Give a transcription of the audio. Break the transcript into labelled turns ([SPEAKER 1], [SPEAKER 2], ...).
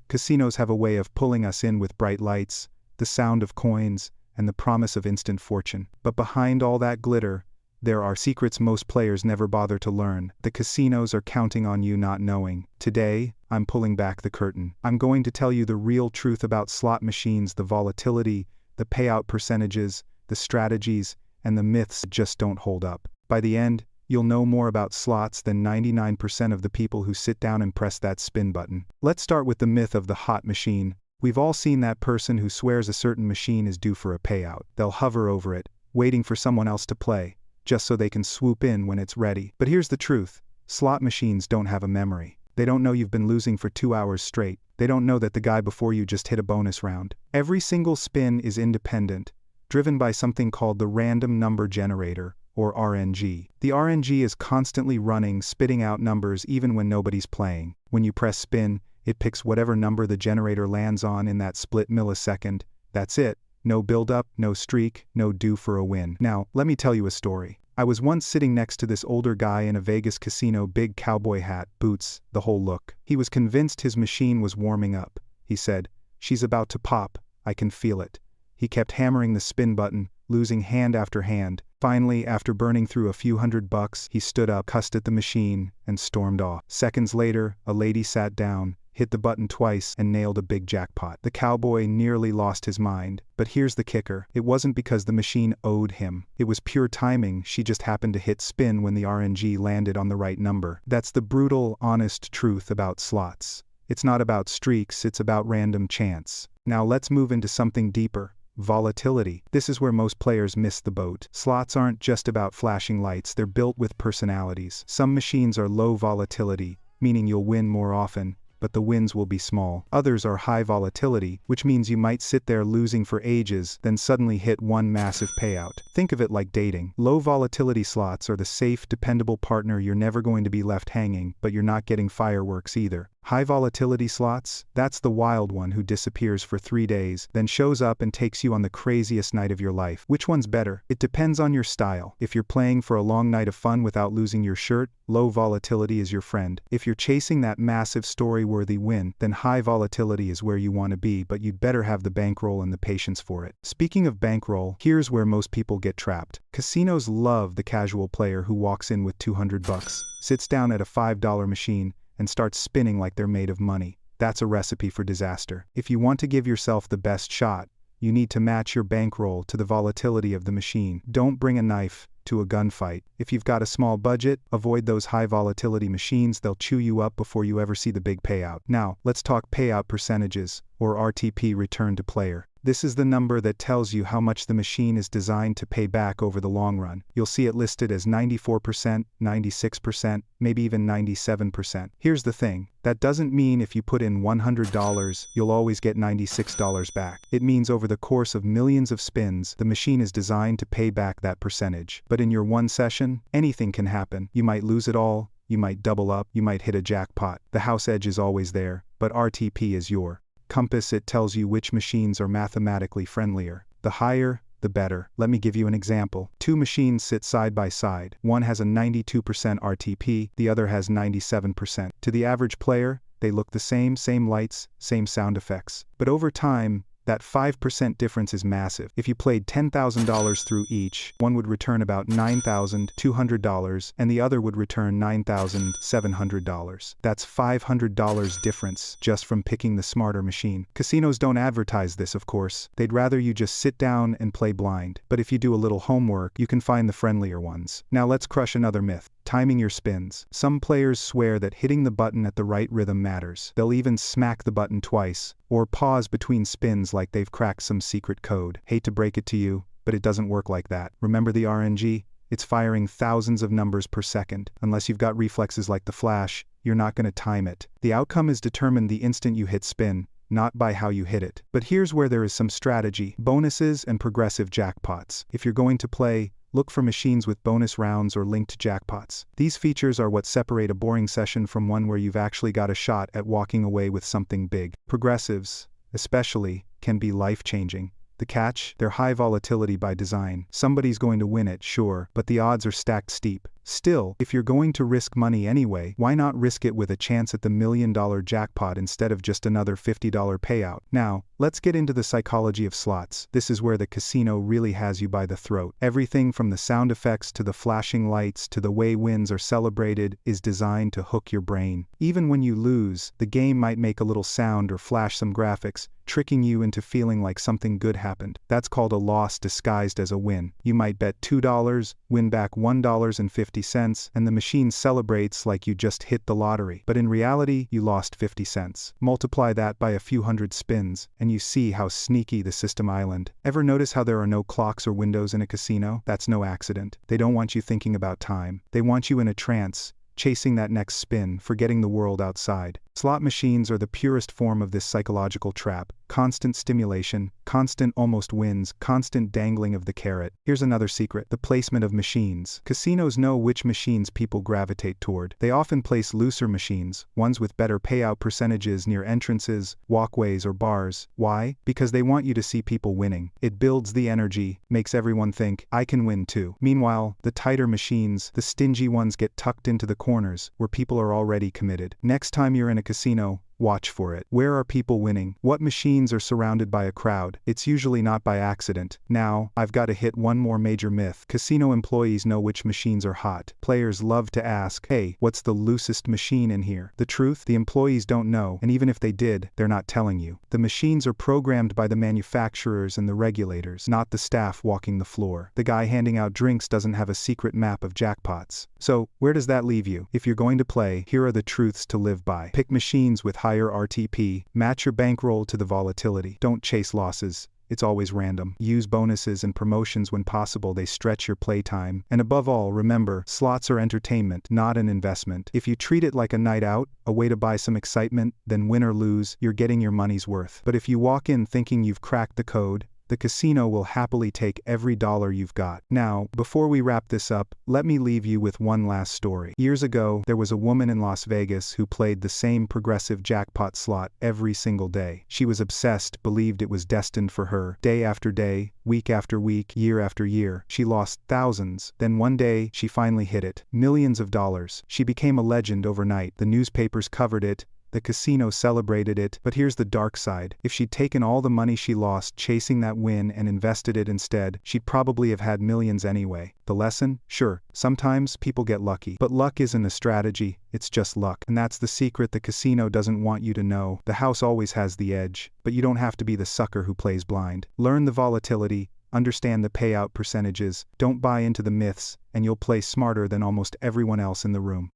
[SPEAKER 1] Casinos have a way of pulling us in with bright lights, the sound of coins, and the promise of instant fortune. But behind all that glitter, there are secrets most players never bother to learn. The casinos are counting on you not knowing. Today, I'm pulling back the curtain. I'm going to tell you the real truth about slot machines, the volatility, the payout percentages, the strategies, and the myths that just don't hold up. By the end, you'll know more about slots than 99% of the people who sit down and press that spin button. Let's start with the myth of the hot machine. We've all seen that person who swears a certain machine is due for a payout. They'll hover over it, waiting for someone else to play, just so they can swoop in when it's ready. But here's the truth. Slot machines don't have a memory. They don't know you've been losing for 2 hours straight. They don't know that the guy before you just hit a bonus round. Every single spin is independent, driven by something called the random number generator, or RNG. The RNG is constantly running, spitting out numbers even when nobody's playing. When you press spin, it picks whatever number the generator lands on in that split millisecond. That's it. No build-up, no streak, no due for a win. Now, let me tell you a story. I was once sitting next to this older guy in a Vegas casino, big cowboy hat, boots, the whole look. He was convinced his machine was warming up. He said, "She's about to pop, I can feel it." He kept hammering the spin button, losing hand after hand. Finally, after burning through a few $100, he stood up, cussed at the machine, and stormed off. Seconds later, a lady sat down, hit the button twice, and nailed a big jackpot. The cowboy nearly lost his mind. But here's the kicker. It wasn't because the machine owed him. It was pure timing. She just happened to hit spin when the RNG landed on the right number. That's the brutal, honest truth about slots. It's not about streaks, it's about random chance. Now let's move into something deeper. Volatility. This is where most players miss the boat. Slots aren't just about flashing lights, they're built with personalities. Some machines are low volatility, meaning you'll win more often, but the wins will be small. Others are high volatility, which means you might sit there losing for ages, then suddenly hit one massive payout. Think of it like dating. Low volatility slots are the safe, dependable partner. You're never going to be left hanging, but you're not getting fireworks either. High volatility slots, that's the wild one who disappears for 3 days, then shows up and takes you on the craziest night of your life. Which one's better? It depends on your style. If you're playing for a long night of fun without losing your shirt, low volatility is your friend. If you're chasing that massive story-worthy win, then high volatility is where you want to be, but you'd better have the bankroll and the patience for it. Speaking of bankroll, here's where most people get trapped. Casinos love the casual player who walks in with $200, sits down at a $5 machine, and starts spinning like they're made of money. That's a recipe for disaster. If you want to give yourself the best shot, you need to match your bankroll to the volatility of the machine. Don't bring a knife to a gunfight. If you've got a small budget, avoid those high volatility machines. They'll chew you up before you ever see the big payout. Now, let's talk payout percentages, or RTP, return to player. This is the number that tells you how much the machine is designed to pay back over the long run. You'll see it listed as 94%, 96%, maybe even 97%. Here's the thing. That doesn't mean if you put in $100, you'll always get $96 back. It means over the course of millions of spins, the machine is designed to pay back that percentage. But in your one session, anything can happen. You might lose it all, you might double up, you might hit a jackpot. The house edge is always there, but RTP is your compass. It tells you which machines are mathematically friendlier. The higher, the better. Let me give you an example. Two machines sit side by side. One has a 92% RTP, the other has 97%. To the average player, they look the same lights, same sound effects. But over time, that 5% difference is massive. If you played $10,000 through each, one would return about $9,200 and the other would return $9,700. That's $500 difference just from picking the smarter machine. Casinos don't advertise this, of course. They'd rather you just sit down and play blind. But if you do a little homework, you can find the friendlier ones. Now let's crush another myth. Timing your spins. Some players swear that hitting the button at the right rhythm matters. They'll even smack the button twice, or pause between spins like they've cracked some secret code. Hate to break it to you, but it doesn't work like that. Remember the RNG? It's firing thousands of numbers per second. Unless you've got reflexes like the Flash, you're not going to time it. The outcome is determined the instant you hit spin, not by how you hit it. But here's where there is some strategy. Bonuses and progressive jackpots. If you're going to play, look for machines with bonus rounds or linked jackpots. These features are what separate a boring session from one where you've actually got a shot at walking away with something big. Progressives, especially, can be life-changing. The catch? They're high volatility by design. Somebody's going to win it, sure, but the odds are stacked steep. Still, if you're going to risk money anyway, why not risk it with a chance at the $1 million jackpot instead of just another $50 payout? Now, let's get into the psychology of slots. This is where the casino really has you by the throat. Everything from the sound effects to the flashing lights to the way wins are celebrated is designed to hook your brain. Even when you lose, the game might make a little sound or flash some graphics, tricking you into feeling like something good happened. That's called a loss disguised as a win. You might bet $2, win back $1.50, and the machine celebrates like you just hit the lottery. But in reality, you lost 50 cents. Multiply that by a few hundred spins, and you see how sneaky the system island. Ever notice how there are no clocks or windows in a casino? That's no accident. They don't want you thinking about time. They want you in a trance, chasing that next spin, forgetting the world outside. Slot machines are the purest form of this psychological trap. Constant stimulation, constant almost wins, constant dangling of the carrot. Here's another secret: the placement of machines. Casinos know which machines people gravitate toward. They often place looser machines, ones with better payout percentages near entrances, walkways, or bars. Why? Because they want you to see people winning. It builds the energy, makes everyone think, I can win too. Meanwhile, the tighter machines, the stingy ones, get tucked into the corners, where people are already committed. Next time you're in a casino, watch for it. Where are people winning? What machines are surrounded by a crowd? It's usually not by accident. Now, I've got to hit one more major myth. Casino employees know which machines are hot. Players love to ask, hey, what's the loosest machine in here? The truth? The employees don't know, and even if they did, they're not telling you. The machines are programmed by the manufacturers and the regulators, not the staff walking the floor. The guy handing out drinks doesn't have a secret map of jackpots. So, where does that leave you? If you're going to play, here are the truths to live by. Pick machines with higher RTP. Match your bankroll to the volatility. Don't chase losses. It's always random. Use bonuses and promotions when possible. They stretch your playtime. And above all, remember, slots are entertainment, not an investment. If you treat it like a night out, a way to buy some excitement, then win or lose, you're getting your money's worth. But if you walk in thinking you've cracked the code, the casino will happily take every dollar you've got. Now, before we wrap this up, let me leave you with one last story. Years ago, there was a woman in Las Vegas who played the same progressive jackpot slot every single day. She was obsessed, believed it was destined for her. Day after day, week after week, year after year, she lost thousands. Then one day, she finally hit it. Millions of dollars. She became a legend overnight. The newspapers covered it. The casino celebrated it. But here's the dark side. If she'd taken all the money she lost chasing that win and invested it instead, she'd probably have had millions anyway. The lesson? Sure, sometimes people get lucky. But luck isn't a strategy, it's just luck. And that's the secret the casino doesn't want you to know. The house always has the edge, but you don't have to be the sucker who plays blind. Learn the volatility, understand the payout percentages, don't buy into the myths, and you'll play smarter than almost everyone else in the room.